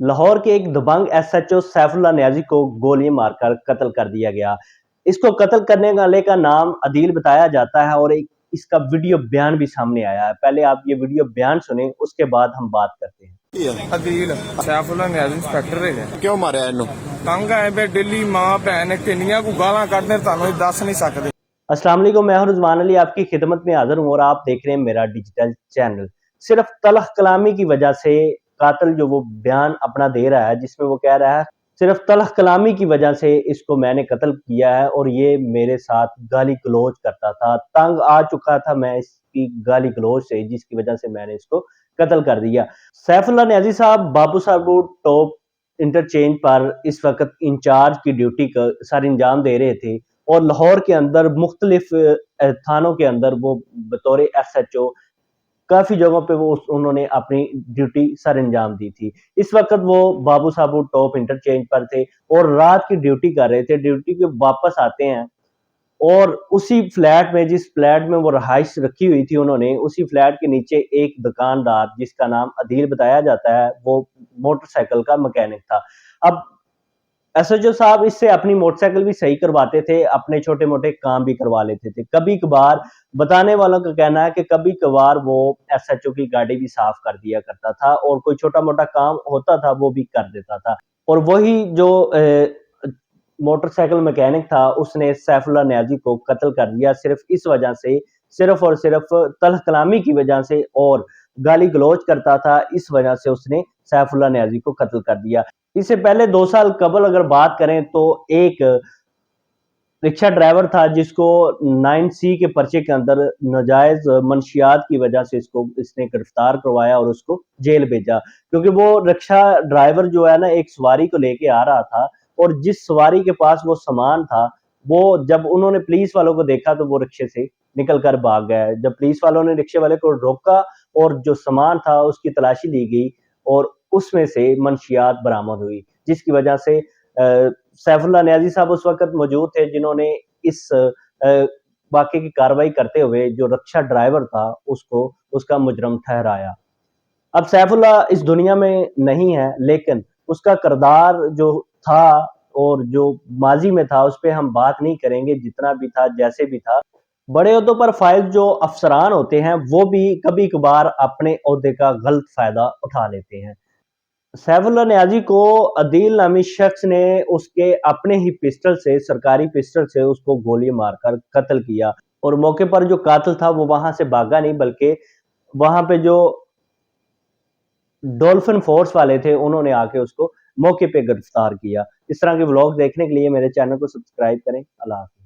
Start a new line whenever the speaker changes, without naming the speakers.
لاہور کے ایک دبنگ S H O Saif Ullah نیازی کو گولی مار کر قتل کر دیا گیا۔ اس کو قتل کرنے والے کا نام عدیل بتایا جاتا ہے اور اس کا ویڈیو بیان بھی سامنے آیا ہے۔ پہلے آپ یہ ویڈیو بیان سنیں، اس کے بعد ہم بات کرتے ہیں۔
عدیل سیف اللہ نیازی انسپیکٹر ہے۔
کیوں ماریا انہوں؟
تنگ آئے پہ ڈیلی ماں بہن کنیاں کو گالاں کڈنے تانوں دس نہیں سکتے۔
السلام علیکم، میں ہوں رضوان علی، آپ کی خدمت میں حاضر ہوں اور آپ دیکھ رہے ہیں میرا ڈیجیٹل چینل۔ صرف تلخ کلامی کی وجہ سے قاتل جو وہ بیان اپنا دے رہا ہے، جس میں وہ کہہ رہا ہے صرف تلخ کلامی کی وجہ سے اس کو میں نے قتل کیا ہے اور یہ میرے ساتھ گالی گلوچ کرتا تھا، تنگ آ چکا تھا میں اس کی گالی گلوچ سے، جس کی وجہ سے میں نے اس کو قتل کر دیا۔ سیف اللہ نیازی صاحب بابو صاحب ٹاپ انٹرچینج پر اس وقت انچارج کی ڈیوٹی کا سر انجام دے رہے تھے اور لاہور کے اندر مختلف تھانوں کے اندر وہ بطور ایس ایچ او کافی جگہوں پہ انہوں نے اپنی ڈیوٹی سر انجام دی تھی۔ اس وقت وہ بابو صاحب ٹاپ انٹرچینج پر تھے اور رات کی ڈیوٹی کر رہے تھے۔ ڈیوٹی کے واپس آتے ہیں اور اسی فلیٹ میں، جس فلیٹ میں وہ رہائش رکھی ہوئی تھی انہوں نے، اسی فلیٹ کے نیچے ایک دکاندار جس کا نام عدیل بتایا جاتا ہے، وہ موٹر سائیکل کا مکینک تھا۔ اب ایس ایچ او صاحب اس سے اپنی موٹر سائیکل بھی صحیح کرواتے تھے، اپنے چھوٹے موٹے کام بھی کروا لیتے تھے۔ کبھی کبھار بتانے والوں کا کہنا ہے کہ کبھی کبھار وہ ایس ایچ او کی گاڑی بھی صاف کر دیا کرتا تھا اور کوئی چھوٹا موٹا کام ہوتا تھا وہ بھی کر دیتا تھا۔ اور وہی جو موٹر سائیکل مکینک تھا، اس نے سیف اللہ نیازی کو قتل کر دیا صرف اس وجہ سے، صرف اور صرف تلخ کلامی کی وجہ سے، اور گالی گلوچ کرتا تھا، اس وجہ سے اس نے سیف اللہ نیازی کو قتل کر دیا۔ اس سے پہلے 2 سال قبل اگر بات کریں تو ایک رکشہ ڈرائیور تھا جس کو 9C کے پرچے کے اندر ناجائز منشیات کی وجہ سے اس نے گرفتار کروایا اور اس کو جیل بھیجا، کیونکہ وہ رکشہ ڈرائیور جو ہے نا ایک سواری کو لے کے آ رہا تھا اور جس سواری کے پاس وہ سامان تھا، وہ جب انہوں نے پولیس والوں کو دیکھا تو وہ رکشے سے نکل کر بھاگ گیا۔ جب پولیس والوں نے رکشے والے کو روکا اور جو سامان تھا اس کی تلاشی لی گئی اور اس میں سے منشیات برآمد ہوئی، جس کی وجہ سے سیف اللہ نیازی صاحب اس وقت موجود تھے جنہوں نے اس واقعے کی کارروائی کرتے ہوئے جو رکشہ ڈرائیور تھا اس کا مجرم ٹھہرایا۔ اب سیف اللہ اس دنیا میں نہیں ہے، لیکن اس کا کردار جو تھا اور جو ماضی میں تھا اس پہ ہم بات نہیں کریں گے۔ جتنا بھی تھا، جیسے بھی تھا، بڑے عہدوں پر فائز جو افسران ہوتے ہیں وہ بھی کبھی کبھار اپنے عہدے کا غلط فائدہ اٹھا لیتے ہیں۔ سیف اللہ نیازی کو عدیل نامی شخص نے اس کے اپنے ہی پسٹل سے، سرکاری پسٹل سے اس کو گولی مار کر قتل کیا، اور موقع پر جو قاتل تھا وہ وہاں سے بھاگا نہیں، بلکہ وہاں پہ جو ڈولفن فورس والے تھے انہوں نے آ کے اس کو موقع پہ گرفتار کیا۔ اس طرح کے ولاگ دیکھنے کے لیے میرے چینل کو سبسکرائب کریں۔ اللہ حافظ۔